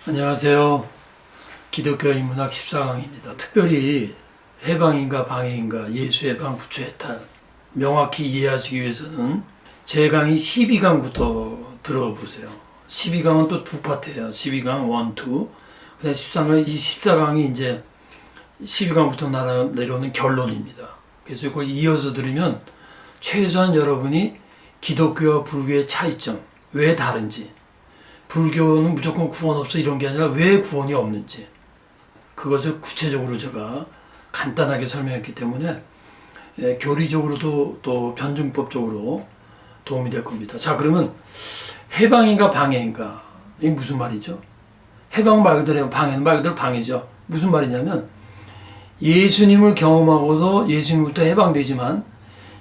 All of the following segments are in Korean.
안녕하세요. 기독교의 문학 14강입니다. 특별히 해방인가 방해인가, 예수 해방, 부처 해탈 명확히 이해하시기 위해서는 제 강의 12강부터 들어보세요. 12강은 또 두 파트예요. 12강 1, 2. 그다음 13강, 이 14강이 이제 12강부터 내려오는 결론입니다. 그래서 이걸 이어서 들으면 최소한 여러분이 기독교와 불교의 차이점, 왜 다른지, 불교는 무조건 구원 없어 이런 게 아니라 왜 구원이 없는지 그것을 구체적으로 제가 간단하게 설명했기 때문에 교리적으로도 또 변증법적으로 도움이 될 겁니다. 자, 그러면 해방인가 방해인가, 이게 무슨 말이죠? 해방 말 그대로 방해는 말 그대로 방해죠. 무슨 말이냐면 예수님을 경험하고도 예수님부터 해방되지만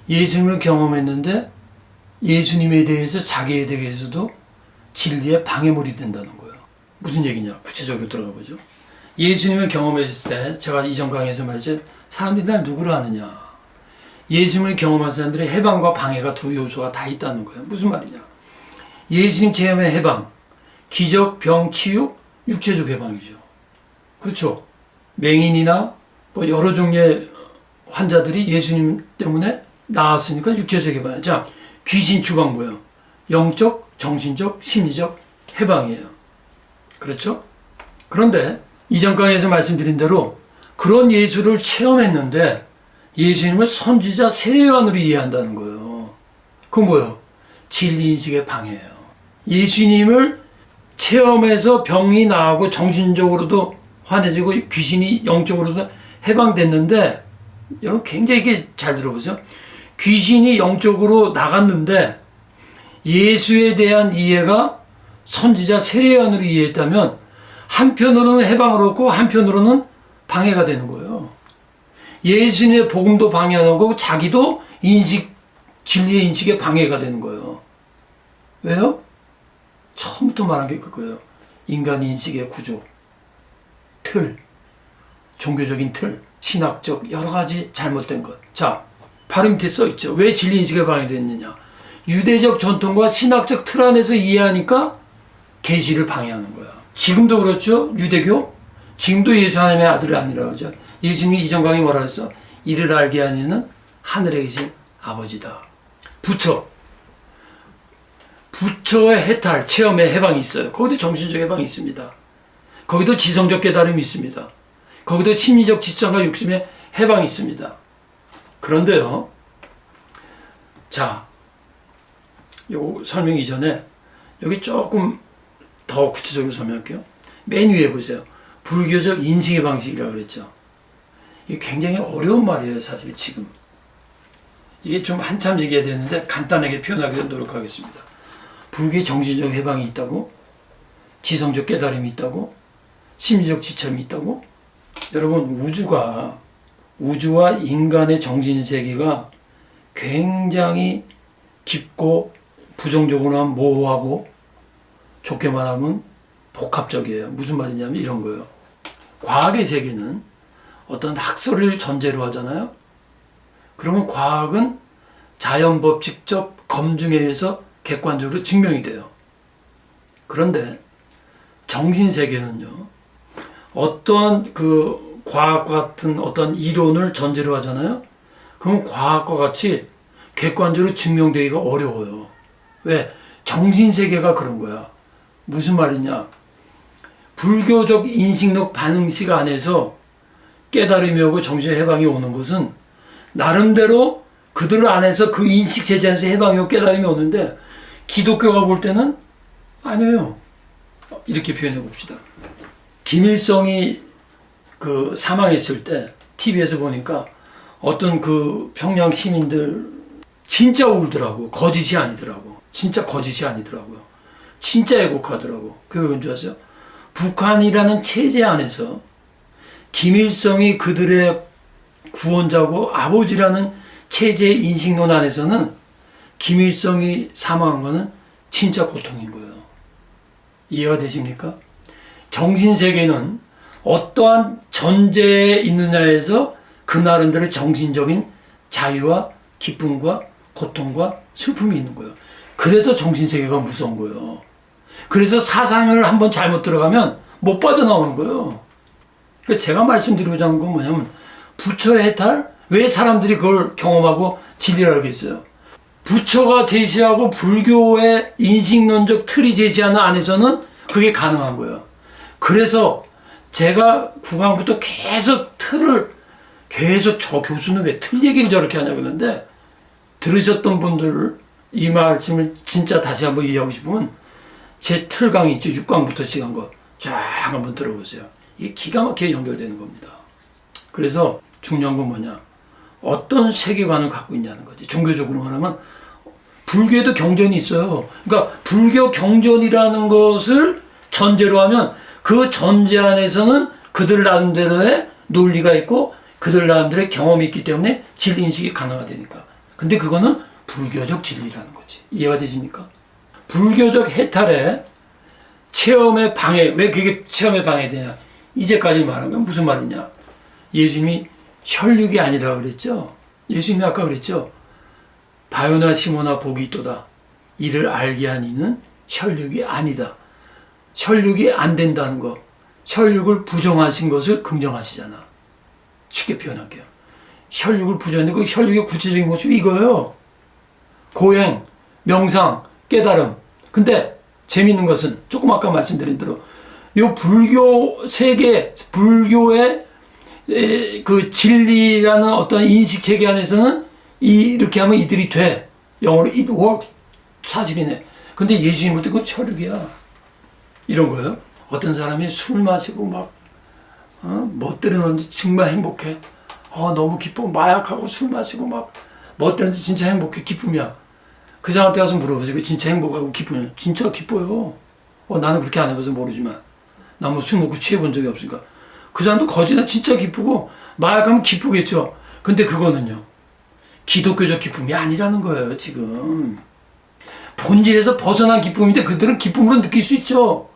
예수님을 경험했는데 예수님에 대해서 자기에 대해서도 진리의 방해물이 된다는 거예요. 무슨 얘기냐? 구체적으로 들어가 보죠. 예수님을 경험했을 때 제가 이전 강의에서 말했죠. 사람들이 날 누구로 아느냐? 예수님을 경험한 사람들의 해방과 방해가 두 요소가 다 있다는 거예요. 무슨 말이냐? 예수님 체험의 해방, 기적, 병, 치유, 육체적 해방이죠. 그렇죠? 맹인이나 뭐 여러 종류의 환자들이 예수님 때문에 나았으니까 육체적 해방이에요. 자, 귀신 추방 뭐예요? 영적, 정신적, 심리적 해방이에요. 그렇죠? 그런데 이전 강의에서 말씀드린 대로 그런 예수를 체험했는데 예수님을 선지자 세례요한으로 이해한다는 거예요. 그건 뭐예요? 진리인식의 방해예요. 예수님을 체험해서 병이 나고 정신적으로도 환해지고 귀신이 영적으로도 해방됐는데, 여러분 굉장히 이게 잘 들어보세요. 귀신이 영적으로 나갔는데 예수에 대한 이해가 선지자 세례요한으로 이해했다면 한편으로는 해방을 얻고 한편으로는 방해가 되는 거예요. 예수님의 복음도 방해하는 거고 자기도 진리의 인식에 방해가 되는 거예요. 왜요? 처음부터 말한 게 그거예요. 인간 인식의 구조, 틀, 종교적인 틀, 신학적 여러 가지 잘못된 것. 자, 바로 밑에 써 있죠. 왜 진리 인식에 방해됐느냐? 유대적 전통과 신학적 틀 안에서 이해하니까 계시를 방해하는 거야. 지금도 그렇죠. 유대교 지금도 예수 하나님의 아들이 아니라고 하죠. 예수님이 이전 강의 뭐라 그랬어? 이를 알게 하는 이는 하늘에 계신 아버지다. 부처의 해탈, 체험의 해방이 있어요. 거기도 정신적 해방이 있습니다. 거기도 지성적 깨달음이 있습니다. 거기도 심리적 지성과 욕심의 해방이 있습니다. 그런데요, 자, 요 설명 이전에 여기 조금 더 구체적으로 설명할게요. 맨 위에 보세요. 불교적 인식의 방식이라고 그랬죠. 이게 굉장히 어려운 말이에요, 사실 지금. 이게 좀 한참 얘기해야 되는데 간단하게 표현하기 노력하겠습니다. 불교의 정신적 해방이 있다고, 지성적 깨달음이 있다고, 심리적 지참이 있다고. 여러분, 우주와 인간의 정신세계가 굉장히 깊고 부정적으로 하면 모호하고 좋게 말하면 복합적이에요. 무슨 말이냐면 이런 거예요. 과학의 세계는 어떤 학설을 전제로 하잖아요. 그러면 과학은 자연법 직접 검증에 의해서 객관적으로 증명이 돼요. 그런데 정신세계는요, 어떠한 그 과학 같은 어떤 이론을 전제로 하잖아요. 그럼 과학과 같이 객관적으로 증명되기가 어려워요. 왜? 정신세계가 그런 거야. 무슨 말이냐? 불교적 인식력 반응식 안에서 깨달음이 오고 정신의 해방이 오는 것은 나름대로 그들 안에서 그 인식 체제 안에서 해방이 오고 깨달음이 오는데 기독교가 볼 때는 아니에요. 이렇게 표현해 봅시다. 김일성이 그 사망했을 때 TV에서 보니까 어떤 그 평양 시민들 진짜 울더라고. 거짓이 아니더라고. 진짜 거짓이 아니더라고요. 진짜 애국하더라고. 그게 뭔지 아세요? 북한이라는 체제 안에서 김일성이 그들의 구원자고 아버지라는 체제의 인식론 안에서는 김일성이 사망한 거는 진짜 고통인 거예요. 이해가 되십니까? 정신세계는 어떠한 전제에 있느냐에서 그 나름대로 정신적인 자유와 기쁨과 고통과 슬픔이 있는 거예요. 그래서 정신세계가 무서운 거예요. 그래서 사상을 한번 잘못 들어가면 못 빠져나오는 거예요. 그러니까 제가 말씀드리고자 하는 건 뭐냐면 부처의 해탈? 왜 사람들이 그걸 경험하고 진리를 알겠어요? 부처가 제시하고 불교의 인식론적 틀이 제시하는 안에서는 그게 가능한 거예요. 그래서 제가 구강부터 계속 저 교수는 왜 틀 얘기를 저렇게 하냐 그러는데, 들으셨던 분들 이 말씀을 진짜 다시 한번 이해하고 싶으면 제 틀 강의 있죠. 6강부터 시간 거 쫙 한번 들어보세요. 이게 기가 막히게 연결되는 겁니다. 그래서 중요한 건 뭐냐, 어떤 세계관을 갖고 있냐는 거지. 종교적으로 말하면 불교에도 경전이 있어요. 그러니까 불교 경전이라는 것을 전제로 하면 그 전제 안에서는 그들 나름대로의 논리가 있고 그들 나름대로의 경험이 있기 때문에 진리 인식이 가능하다니까. 근데 그거는 불교적 진리라는 거지. 이해가 되십니까? 불교적 해탈에 체험의 방해, 왜 그게 체험의 방해되냐? 이제까지 말하면 무슨 말이냐? 예수님이 혈육이 아니라 그랬죠. 예수님이 아까 그랬죠. 바요나 시모나 복이 있도다. 이를 알게 한 이는 혈육이 아니다. 혈육이 안 된다는 거. 혈육을 부정하신 것을 긍정하시잖아. 쉽게 표현할게요. 혈육을 부정했는데 그 혈육의 구체적인 모습이 이거예요. 고행, 명상, 깨달음. 근데 재밌는 것은 조금 아까 말씀드린 대로 요 불교 세계, 불교의 그 진리라는 어떤 인식 체계 안에서는 이렇게 하면 이들이 돼. 영어로 it works. 사실이네. 근데 예수님은 그건 혈육이야. 이런 거예요. 어떤 사람이 술 마시고 막 멋대로는지 정말 행복해. 너무 기뻐. 마약하고 술 마시고 막 멋대로는지 진짜 행복해. 기쁨이야. 그 사람한테 가서 물어보세요. 진짜 행복하고 기쁘냐? 진짜 기뻐요. 나는 그렇게 안 해봐서 모르지만 나 뭐 술 먹고 취해본 적이 없으니까. 그 사람도 거지나 진짜 기쁘고 마약하면 기쁘겠죠. 근데 그거는요, 기독교적 기쁨이 아니라는 거예요. 지금 본질에서 벗어난 기쁨인데 그들은 기쁨으로 느낄 수 있죠.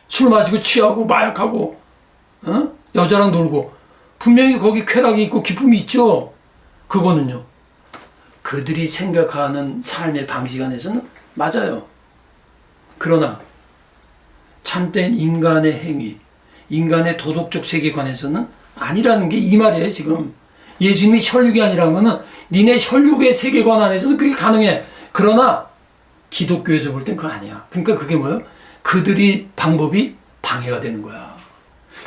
술 마시고 취하고 마약하고 여자랑 놀고 분명히 거기 쾌락이 있고 기쁨이 있죠. 그거는요, 그들이 생각하는 삶의 방식 안에서는 맞아요. 그러나 참된 인간의 행위, 인간의 도덕적 세계관에서는 아니라는 게 이 말이에요. 지금 예수님이 혈육이 아니라는 거는 니네 혈육의 세계관 안에서는 그게 가능해. 그러나 기독교에서 볼 땐 그거 아니야. 그러니까 그게 뭐예요? 그들이 방법이 방해가 되는 거야.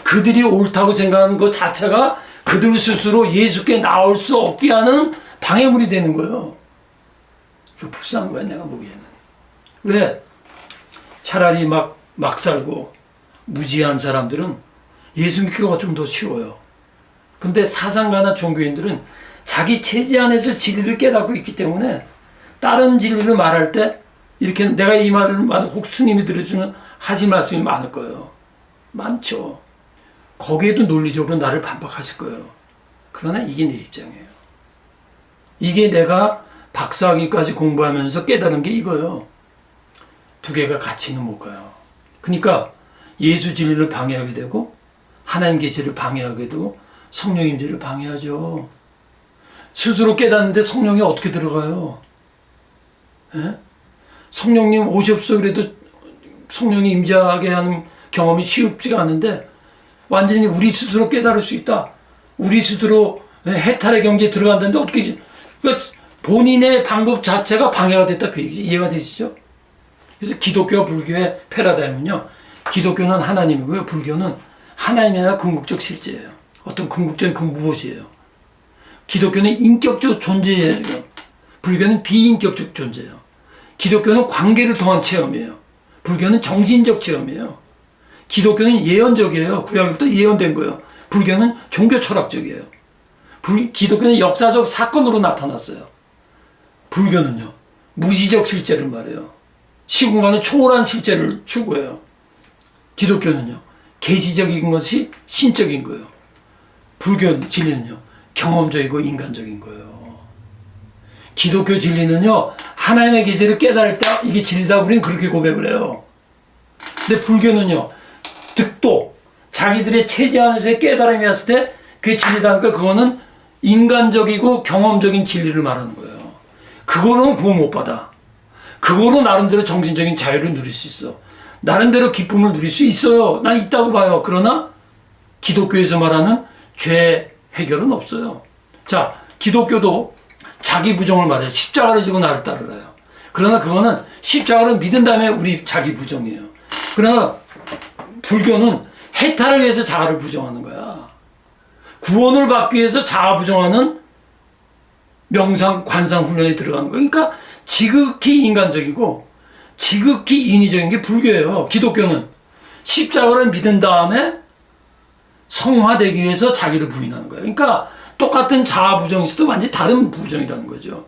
그들이 옳다고 생각하는 것 자체가 그들 스스로 예수께 나올 수 없게 하는 방해물이 되는 거예요. 이거 불쌍한 거야, 내가 보기에는. 왜? 차라리 막 살고 무지한 사람들은 예수 믿기가 좀 더 쉬워요. 근데 사상가나 종교인들은 자기 체제 안에서 진리를 깨닫고 있기 때문에 다른 진리를 말할 때 이렇게 내가 이 말을 혹 스님이 들으시면 하실 말씀이 많을 거예요. 많죠. 거기에도 논리적으로 나를 반박하실 거예요. 그러나 이게 내 입장이에요. 이게 내가 박사학위까지 공부하면서 깨달은 게 이거예요. 두 개가 같이는 못 가요. 그러니까 예수 진리를 방해하게 되고 하나님 계시를 방해하게 되고 성령 임재를 방해하죠. 스스로 깨닫는데 성령이 어떻게 들어가요? 예? 성령님 오십시오 그래도 성령이 임재하게 하는 경험이 쉽지가 않은데 완전히 우리 스스로 깨달을 수 있다. 우리 스스로 해탈의 경지에 들어간다는데 어떻게, 그러니까 본인의 방법 자체가 방해가 됐다 그 얘기지. 이해가 되시죠? 그래서 기독교와 불교의 패러다임은요, 기독교는 하나님이고요, 불교는 하나님이 아니라 궁극적 실제예요. 어떤 궁극적인 그 무엇이에요. 기독교는 인격적 존재예요. 불교는 비인격적 존재예요. 기독교는 관계를 통한 체험이에요. 불교는 정신적 체험이에요. 기독교는 예언적이에요. 구약부터 예언된 거예요. 불교는 종교 철학적이에요. 기독교는 역사적 사건으로 나타났어요. 불교는요, 무시적 실제를 말해요. 시공간의 초월한 실제를 추구해요. 기독교는요, 계시적인 것이 신적인 거예요. 불교 진리는요, 경험적이고 인간적인 거예요. 기독교 진리는요, 하나님의 계시를 깨달을 때 이게 진리다, 우리는 그렇게 고백을 해요. 근데 불교는요, 득도, 자기들의 체제 안에서의 깨달음이 왔을 때 그게 진리다. 그러니까 그거는 인간적이고 경험적인 진리를 말하는 거예요. 그거로는 구원 못 받아. 그거로 나름대로 정신적인 자유를 누릴 수 있어. 나름대로 기쁨을 누릴 수 있어요. 난 있다고 봐요. 그러나 기독교에서 말하는 죄 해결은 없어요. 자, 기독교도 자기 부정을 말해요. 십자가를 지고 나를 따르라요. 그러나 그거는 십자가를 믿은 다음에 우리 자기 부정이에요. 그러나 불교는 해탈을 위해서 자아를 부정하는 거야. 구원을 받기 위해서 자아 부정하는 명상, 관상 훈련에 들어가는 거예요. 그러니까 지극히 인간적이고 지극히 인위적인 게 불교예요. 기독교는 십자가를 믿은 다음에 성화되기 위해서 자기를 부인하는 거예요. 그러니까 똑같은 자아 부정이 있어도 완전히 다른 부정이라는 거죠.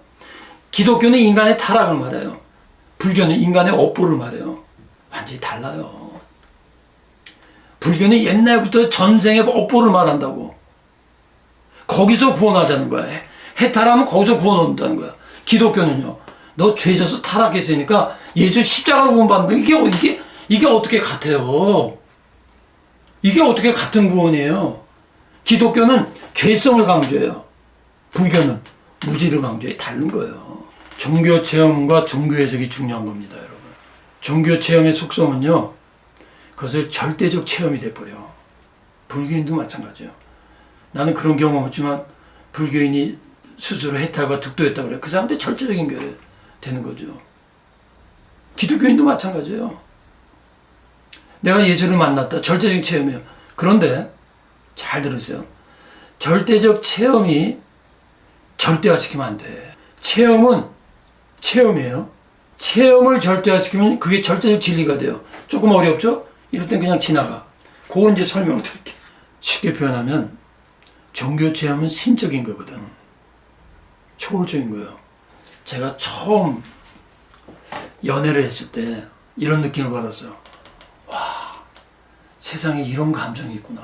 기독교는 인간의 타락을 말해요. 불교는 인간의 업보를 말해요. 완전히 달라요. 불교는 옛날부터 전생의 업보를 말한다고. 거기서 구원하자는 거야. 해탈하면 거기서 구원 온다는 거야. 기독교는요, 너 죄져서 타락했으니까 예수 십자가 구원받는 이게 어떻게 같아요? 이게 어떻게 같은 구원이에요? 기독교는 죄성을 강조해요. 불교는 무지를 강조해. 다른 거예요. 종교 체험과 종교 해석이 중요한 겁니다, 여러분. 종교 체험의 속성은요, 그것을 절대적 체험이 돼버려. 불교인도 마찬가지예요. 나는 그런 경험 없지만 불교인이 스스로 해탈과 득도했다고 그래. 그 사람한테 절대적인 게 되는 거죠. 기독교인도 마찬가지예요. 내가 예수를 만났다. 절대적 체험이에요. 그런데 잘 들으세요. 절대적 체험이 절대화시키면 안 돼. 체험은 체험이에요. 체험을 절대화시키면 그게 절대적 진리가 돼요. 조금 어렵죠? 이럴 땐 그냥 지나가. 그건 이제 설명을 드릴게요. 쉽게 표현하면 종교 체험은 신적인 거거든. 초월적인 거예요. 제가 처음 연애를 했을 때 이런 느낌을 받았어요. 와, 세상에 이런 감정이 있구나.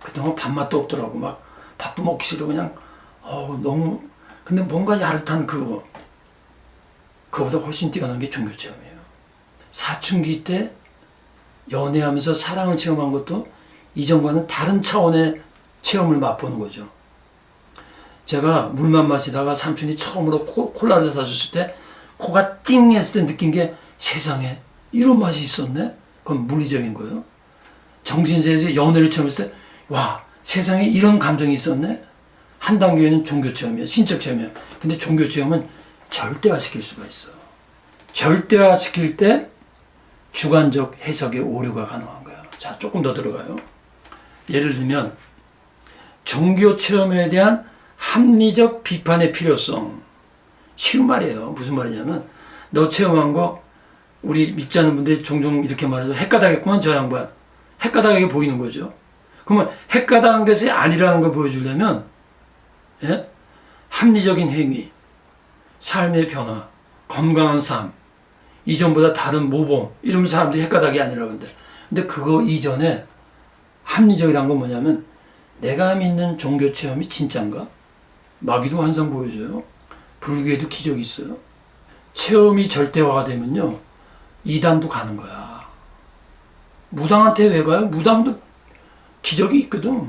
그동안 밥맛도 없더라고. 막 밥도 먹기 싫어. 그냥 너무, 근데 뭔가 야릇한 그거보다 훨씬 뛰어난 게 종교 체험이에요. 사춘기 때 연애하면서 사랑을 체험한 것도 이전과는 다른 차원의 체험을 맛보는 거죠. 제가 물만 마시다가 삼촌이 처음으로 콜라를 사줬을 때 코가 띵 했을 때 느낀 게 세상에 이런 맛이 있었네? 그건 물리적인 거예요. 정신세에서 연애를 체험했을 때 와, 세상에 이런 감정이 있었네? 한 단계는 종교 체험이에요. 신적 체험이에요. 근데 종교 체험은 절대화시킬 수가 있어요. 절대화시킬 때 주관적 해석의 오류가 가능한 거예요. 자, 조금 더 들어가요. 예를 들면 종교 체험에 대한 합리적 비판의 필요성. 쉬운 말이에요. 무슨 말이냐면 너 체험한 거 우리 믿지 않는 분들이 종종 이렇게 말해서 헷가닥했구만 저 양반. 헷가닥하게 보이는 거죠. 그러면 헷가닥한 것이 아니라는 걸 보여주려면 합리적인 행위, 삶의 변화, 건강한 삶, 이전보다 다른 모범, 이런 사람들이 헷가닥이 아니라고 하는데, 근데 그거 이전에 합리적이란 건 뭐냐면 내가 믿는 종교 체험이 진짠가? 마귀도 환상 보여줘요. 불교에도 기적이 있어요. 체험이 절대화가 되면요, 이단도 가는 거야. 무당한테 왜 가요? 무당도 기적이 있거든.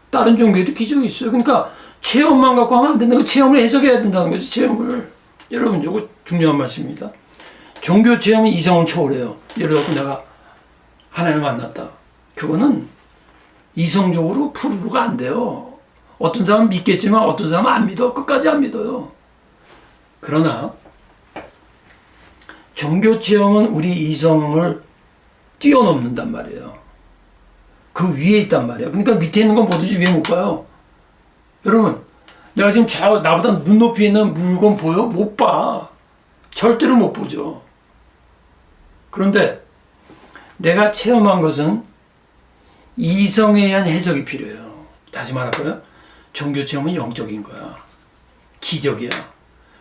다른 종교에도 기적이 있어요. 그러니까 체험만 갖고 하면 안 된다는 거, 체험을 해석해야 된다는 거지, 체험을. 여러분, 이거 중요한 말씀입니다. 종교 체험이 이성을 초월해요. 예를 들어 내가 하나님을 만났다. 그거는 이성적으로 프루브가 안 돼요. 어떤 사람은 믿겠지만 어떤 사람은 안 믿어. 끝까지 안 믿어요. 그러나 종교 체험은 우리 이성을 뛰어넘는단 말이에요. 그 위에 있단 말이에요. 그러니까 밑에 있는 건 뭐든지 위에 못 봐요. 여러분, 내가 지금 나보다 눈높이에 있는 물건 보여? 못 봐. 절대로 못 보죠. 그런데 내가 체험한 것은 이성에 의한 해석이 필요해요. 다시 말할까요? 종교 체험은 영적인 거야. 기적이야.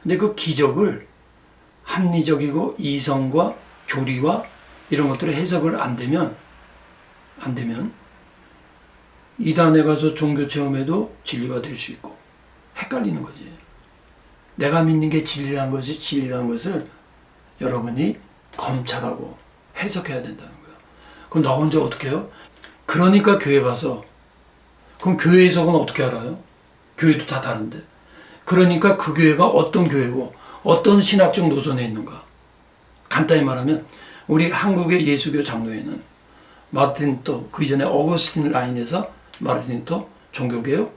근데 그 기적을 합리적이고 이성과 교리와 이런 것들을 해석을 안 되면 이단에 가서 종교 체험해도 진리가 될 수 있고 헷갈리는 거지. 내가 믿는 게 진리라는 것을 여러분이 검찰하고 해석해야 된다는 거예요. 그럼 나 혼자 어떻게 해요? 그러니까 교회 가서, 그럼 교회 해석은 어떻게 알아요? 교회도 다 다른데. 그러니까 그 교회가 어떤 교회고 어떤 신학적 노선에 있는가. 간단히 말하면 우리 한국의 예수교 장로회는 마르틴 루터, 그 이전에 어거스틴 라인에서 마르틴 루터 종교개혁,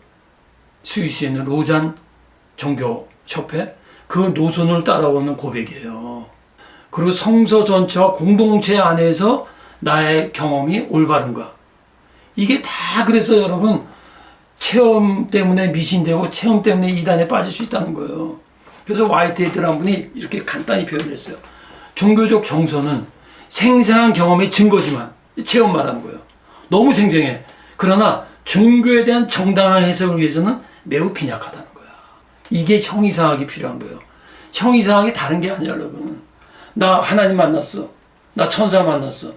스위스에 있는 로잔 종교협회, 그 노선을 따라오는 고백이에요. 그리고 성서 전체와 공동체 안에서 나의 경험이 올바른가. 이게 다 그래서 여러분 체험 때문에 미신되고 체험 때문에 이단에 빠질 수 있다는 거예요. 그래서 화이트헤드라는 분이 이렇게 간단히 표현했어요. 종교적 정서는 생생한 경험의 증거지만 체험 말하는 거예요. 너무 생생해. 그러나 종교에 대한 정당한 해석을 위해서는 매우 빈약하다는 거야. 이게 형이상학이 필요한 거예요. 형이상학이 다른 게 아니야, 여러분. 나 하나님 만났어. 나 천사 만났어.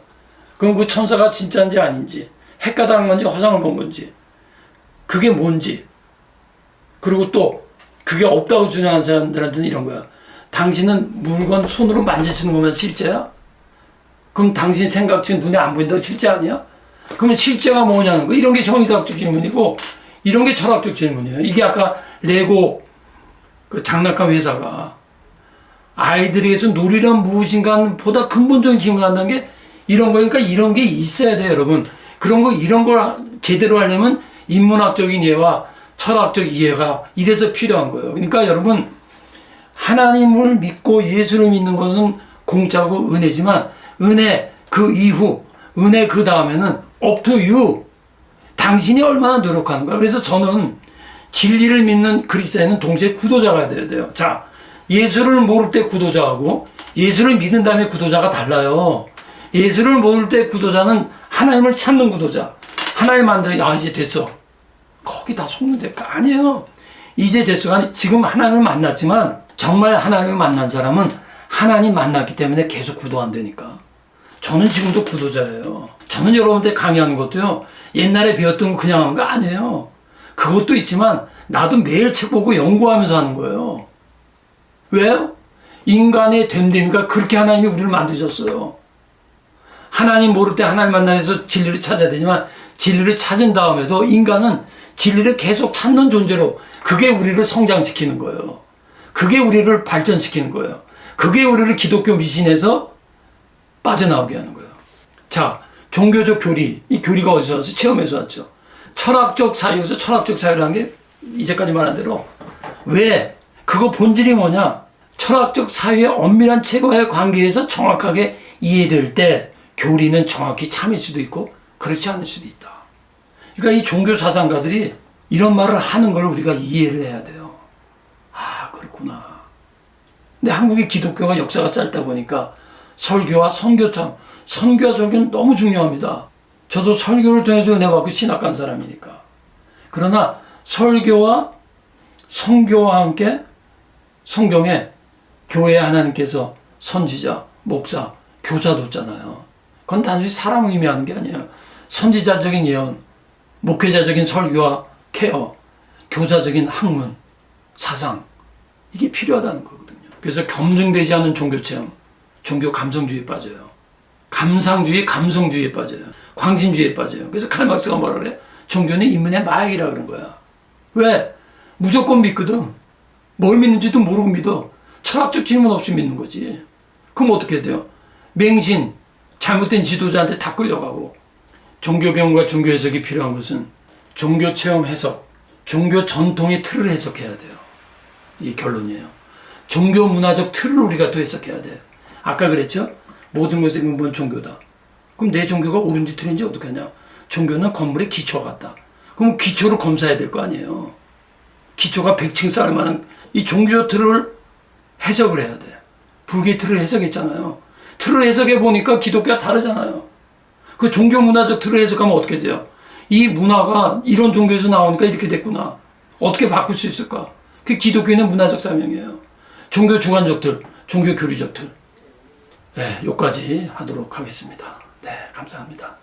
그럼 그 천사가 진짜인지 아닌지, 헷가닥한 건지 허상을 본 건지, 그게 뭔지, 그리고 또 그게 없다고 주장하는 사람들한테는 이런 거야. 당신은 물건 손으로 만지시는 거면 실제야? 그럼 당신 생각지 눈에 안 보인다고 실제 아니야? 그러면 실제가 뭐냐는 거. 이런 게 형이상학적 질문이고 이런 게 철학적 질문이에요. 이게 아까 레고 그 장난감 회사가 아이들에게서 놀이란 무엇인가 보다 근본적인 질문을 한다는 게 이런 거니까 이런 게 있어야 돼요, 여러분. 이런 걸 제대로 하려면 인문학적인 이해와 철학적 이해가 이래서 필요한 거예요. 그러니까 여러분, 하나님을 믿고 예수를 믿는 것은 공짜고 은혜지만 은혜 그 이후, 은혜 그 다음에는 up to you. 당신이 얼마나 노력하는가. 그래서 저는 진리를 믿는 그리스도인은 동시에 구도자가 돼야 돼요. 자, 예수를 모를 때 구도자하고 예수를 믿은 다음에 구도자가 달라요. 예수를 모를 때 구도자는 하나님을 찾는 구도자. 하나님 만들어, 이제 됐어. 거기 다 속는데 아니에요. 이제 됐어가 아니, 지금 하나님을 만났지만 정말 하나님을 만난 사람은 하나님 만났기 때문에 계속 구도한다니까. 저는 지금도 구도자예요. 저는 여러분한테 강의하는 것도요, 옛날에 배웠던 거 그냥 하는 거 아니에요. 그것도 있지만 나도 매일 책 보고 연구하면서 하는 거예요. 왜요? 인간의 됨됨이가 그렇게 하나님이 우리를 만드셨어요. 하나님 모를 때 하나님 만나서 진리를 찾아야 되지만 진리를 찾은 다음에도 인간은 진리를 계속 찾는 존재로, 그게 우리를 성장시키는 거예요. 그게 우리를 발전시키는 거예요. 그게 우리를 기독교 미신에서 빠져나오게 하는 거예요. 자, 종교적 교리, 이 교리가 어디서 왔어? 체험에서 왔죠. 철학적 사유에서 철학적 사유라는 게 이제까지 말한 대로 왜? 그거 본질이 뭐냐? 철학적 사유의 엄밀한 체과의 관계에서 정확하게 이해될 때 교리는 정확히 참일 수도 있고 그렇지 않을 수도 있다. 그러니까 이 종교 사상가들이 이런 말을 하는 걸 우리가 이해를 해야 돼요. 아, 그렇구나. 근데 한국의 기독교가 역사가 짧다 보니까 설교와 선교와 설교는 너무 중요합니다. 저도 설교를 통해서 은혜 받고 신학 간 사람이니까. 그러나 설교와 선교와 함께 성경에 교회 하나님께서 선지자, 목사, 교사 뒀잖아요. 그건 단순히 사람을 의미하는 게 아니에요. 선지자적인 예언, 목회자적인 설교와 케어, 교사적인 학문, 사상, 이게 필요하다는 거거든요. 그래서 검증되지 않은 종교체험, 종교 감성주의에 빠져요. 감상주의, 감성주의에 빠져요. 광신주의에 빠져요. 그래서 칼막스가 뭐라 그래? 종교는 인문의 마약이라 그런 거야. 왜? 무조건 믿거든. 뭘 믿는지도 모르고 믿어. 철학적 질문 없이 믿는 거지. 그럼 어떻게 돼요? 맹신, 잘못된 지도자한테 다 끌려가고. 종교 경험과 종교 해석이 필요한 것은 종교 체험 해석, 종교 전통의 틀을 해석해야 돼요. 이게 결론이에요. 종교 문화적 틀을 우리가 또 해석해야 돼요. 아까 그랬죠? 모든 것의 근본 종교다. 그럼 내 종교가 옳은지 틀린지 어떻게 하냐? 종교는 건물의 기초가 같다. 그럼 기초를 검사해야 될 거 아니에요. 기초가 100층 쌓을 만한 이 종교 틀을 해석을 해야 돼. 불교의 틀을 해석했잖아요. 틀을 해석해 보니까 기독교가 다르잖아요. 그 종교 문화적 틀을 해석하면 어떻게 돼요? 이 문화가 이런 종교에서 나오니까 이렇게 됐구나. 어떻게 바꿀 수 있을까? 그게 기독교인의 문화적 사명이에요. 종교 주관적 틀, 종교 교리적 틀. 네, 여기까지 하도록 하겠습니다. 네, 감사합니다.